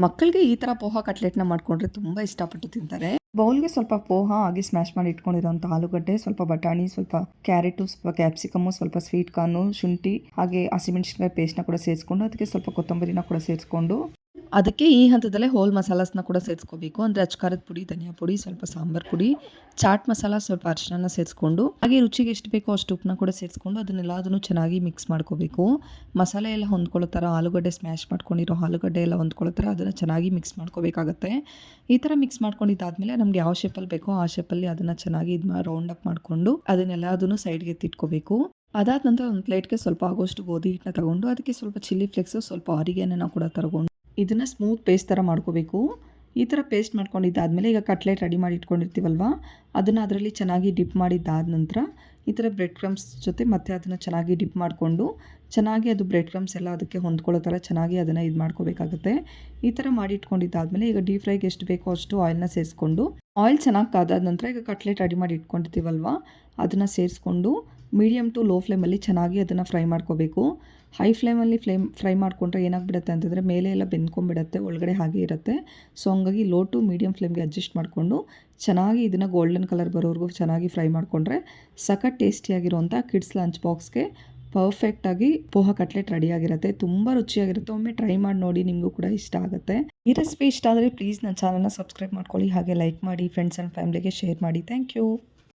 ಮಕ್ಕಳಿಗೆ ಈ ಥರ ಪೋಹ ಕಟ್ಲೆಟ್ನ ಮಾಡಿಕೊಂಡ್ರೆ ತುಂಬ ಇಷ್ಟಪಟ್ಟು ತಿಂತಾರೆ. ಬೌಲ್ಗೆ ಸ್ವಲ್ಪ ಪೋಹ ಹಾಗೆ ಸ್ಮ್ಯಾಶ್ ಮಾಡಿ ಇಟ್ಕೊಂಡಿರೋಂಥ ಆಲೂಗಡ್ಡೆ, ಸ್ವಲ್ಪ ಬಟಾಣಿ, ಸ್ವಲ್ಪ ಕ್ಯಾರೆಟು, ಸ್ವಲ್ಪ ಕ್ಯಾಪ್ಸಿಕಮ್ಮು, ಸ್ವಲ್ಪ ಸ್ವೀಟ್ ಕಾರ್ನು, ಶುಂಠಿ ಹಾಗೆ ಹಸಿಮೆಣಸಿನಕಾಯಿ ಪೇಸ್ಟ್ನ ಕೂಡ ಸೇರಿಸ್ಕೊಂಡು ಅದಕ್ಕೆ ಸ್ವಲ್ಪ ಕೊತ್ತಂಬರಿನ ಕೂಡ ಸೇರಿಸ್ಕೊಂಡು ಅದಕ್ಕೆ ಈ ಹಂತದಲ್ಲೇ ಹೋಲ್ ಮಸಾಲಾಸ್ನ ಕೂಡ ಸೇರಿಸ್ಕೋಬೇಕು. ಅಂದರೆ ಅಚ್ಕಾರದ ಪುಡಿ, ಧನಿಯಾ ಪುಡಿ, ಸ್ವಲ್ಪ ಸಾಂಬಾರು ಪುಡಿ, ಚಾಟ್ ಮಸಾಲ, ಸ್ವಲ್ಪ ಅರಿಶಿನ ಸೇರಿಸ್ಕೊಂಡು ಹಾಗೆ ರುಚಿಗೆ ಎಷ್ಟು ಬೇಕೋ ಅಷ್ಟು ಉಪ್ಪನ್ನ ಕೂಡ ಸೇರಿಸ್ಕೊಂಡು ಅದನ್ನೆಲ್ಲದನ್ನು ಚೆನ್ನಾಗಿ ಮಿಕ್ಸ್ ಮಾಡ್ಕೋಬೇಕು. ಮಸಾಲೆ ಎಲ್ಲ ಹೊಂದ್ಕೊಳ್ಳೋ ಥರ ಆಲೂಗಡ್ಡೆ ಸ್ಮ್ಯಾಶ್ ಮಾಡ್ಕೊಂಡಿರೋ ಆಲೂಗಡ್ಡೆ ಎಲ್ಲ ಹೊಂದ್ಕೊಳ್ಳೋ ಥರ ಅದನ್ನು ಚೆನ್ನಾಗಿ ಮಿಕ್ಸ್ ಮಾಡ್ಕೋಬೇಕಾಗತ್ತೆ. ಈ ಥರ ಮಿಕ್ಸ್ ಮಾಡ್ಕೊಂಡಿದ್ದಾದಮೇಲೆ ನಮಗೆ ಯಾವ ಶೇಪಲ್ಲಿ ಬೇಕೋ ಆ ಶೇಪಲ್ಲಿ ಅದನ್ನು ಚೆನ್ನಾಗಿ ರೌಂಡ್ ಅಪ್ ಮಾಡಿಕೊಂಡು ಅದನ್ನೆಲ್ಲದನ್ನು ಸೈಡ್ಗೆ ಎತ್ತಿಟ್ಕೋಬೇಕು. ಅದಾದ ನಂತರ ಒಂದು ಪ್ಲೇಟ್ಗೆ ಸ್ವಲ್ಪ ಆಗೋಷ್ಟು ಗೋಧಿ ಹಿಟ್ಟನ್ನ ತಗೊಂಡು ಅದಕ್ಕೆ ಸ್ವಲ್ಪ ಚಿಲ್ಲಿ ಫ್ಲೇಕ್ಸು, ಸ್ವಲ್ಪ ಆರಿಗೇನನ್ನ ಕೂಡ ತಗೊಂಡು ಇದನ್ನು ಸ್ಮೂತ್ ಪೇಸ್ಟ್ ಥರ ಮಾಡ್ಕೋಬೇಕು. ಈ ಥರ ಪೇಸ್ಟ್ ಮಾಡ್ಕೊಂಡಿದ್ದಾದಮೇಲೆ ಈಗ ಕಟ್ಲೆಟ್ ರೆಡಿ ಮಾಡಿ ಇಟ್ಕೊಂಡಿರ್ತೀವಲ್ವ, ಅದನ್ನು ಅದರಲ್ಲಿ ಚೆನ್ನಾಗಿ ಡಿಪ್ ಮಾಡಿದ್ದಾದ ನಂತರ ಈ ಥರ ಬ್ರೆಡ್ ಕ್ರಮ್ಸ್ ಜೊತೆ ಮತ್ತೆ ಅದನ್ನು ಚೆನ್ನಾಗಿ ಡಿಪ್ ಮಾಡಿಕೊಂಡು ಚೆನ್ನಾಗಿ ಅದು ಬ್ರೆಡ್ ಕ್ರಮ್ಸ್ ಎಲ್ಲ ಅದಕ್ಕೆ ಹೊಂದ್ಕೊಳ್ಳೋ ಥರ ಚೆನ್ನಾಗಿ ಅದನ್ನು ಇದು ಮಾಡ್ಕೋಬೇಕಾಗುತ್ತೆ. ಈ ಥರ ಮಾಡಿ ಇಟ್ಕೊಂಡಿದ್ದಾದಮೇಲೆ ಈಗ ಡೀಪ್ ಫ್ರೈಗೆ ಎಷ್ಟು ಬೇಕೋ ಅಷ್ಟು ಆಯಿಲ್ನ ಸೇರಿಸ್ಕೊಂಡು ಆಯಿಲ್ ಚೆನ್ನಾಗಿ ಕಾದಾದ ನಂತರ ಈಗ ಕಟ್ಲೆಟ್ ರೆಡಿ ಮಾಡಿ ಇಟ್ಕೊಂಡಿರ್ತೀವಲ್ವ ಅದನ್ನು ಸೇರಿಸ್ಕೊಂಡು ಮೀಡಿಯಮ್ ಟು ಲೋ ಫ್ಲೇಮಲ್ಲಿ ಚೆನ್ನಾಗಿ ಅದನ್ನು ಫ್ರೈ ಮಾಡ್ಕೋಬೇಕು. ಹೈ ಫ್ಲೇಮಲ್ಲಿ ಫ್ರೈ ಮಾಡಿಕೊಂಡ್ರೆ ಏನಾಗ್ಬಿಡುತ್ತೆ ಅಂತಂದರೆ ಮೇಲೆ ಎಲ್ಲ ಬೆಂದ್ಕೊಂಡ್ಬಿಡುತ್ತೆ, ಒಳಗಡೆ ಹಾಗೆ ಇರುತ್ತೆ. ಸೊ ಹಂಗಾಗಿ ಲೋ ಟು ಮೀಡಿಯಮ್ ಫ್ಲೇಮ್ಗೆ ಅಡ್ಜಸ್ಟ್ ಮಾಡಿಕೊಂಡು ಚೆನ್ನಾಗಿ ಇದನ್ನು ಗೋಲ್ಡನ್ ಕಲರ್ ಬರೋವರೆಗೂ ಚೆನ್ನಾಗಿ ಫ್ರೈ ಮಾಡಿಕೊಂಡ್ರೆ ಸಖತ್ ಟೇಸ್ಟಿಯಾಗಿರುವಂಥ ಕಿಡ್ಸ್ ಲಂಚ್ ಬಾಕ್ಸ್ಗೆ ಪರ್ಫೆಕ್ಟಾಗಿ ಪೋಹ ಕಟ್ಲೆಟ್ ರೆಡಿಯಾಗಿರುತ್ತೆ. ತುಂಬ ರುಚಿಯಾಗಿರುತ್ತೆ. ಒಮ್ಮೆ ಟ್ರೈ ಮಾಡಿ ನೋಡಿ, ನಿಮಗೂ ಕೂಡ ಇಷ್ಟ ಆಗುತ್ತೆ. ಈ ರೆಸಿಪಿ ಇಷ್ಟ ಆದರೆ ಪ್ಲೀಸ್ ನನ್ನ ಚಾನಲ್ನ ಸಬ್ಸ್ಕ್ರೈಬ್ ಮಾಡ್ಕೊಳ್ಳಿ, ಹಾಗೆ ಲೈಕ್ ಮಾಡಿ, ಫ್ರೆಂಡ್ಸ್ ಆ್ಯಂಡ್ ಫ್ಯಾಮಿಲಿಗೆ ಶೇರ್ ಮಾಡಿ. Thank you.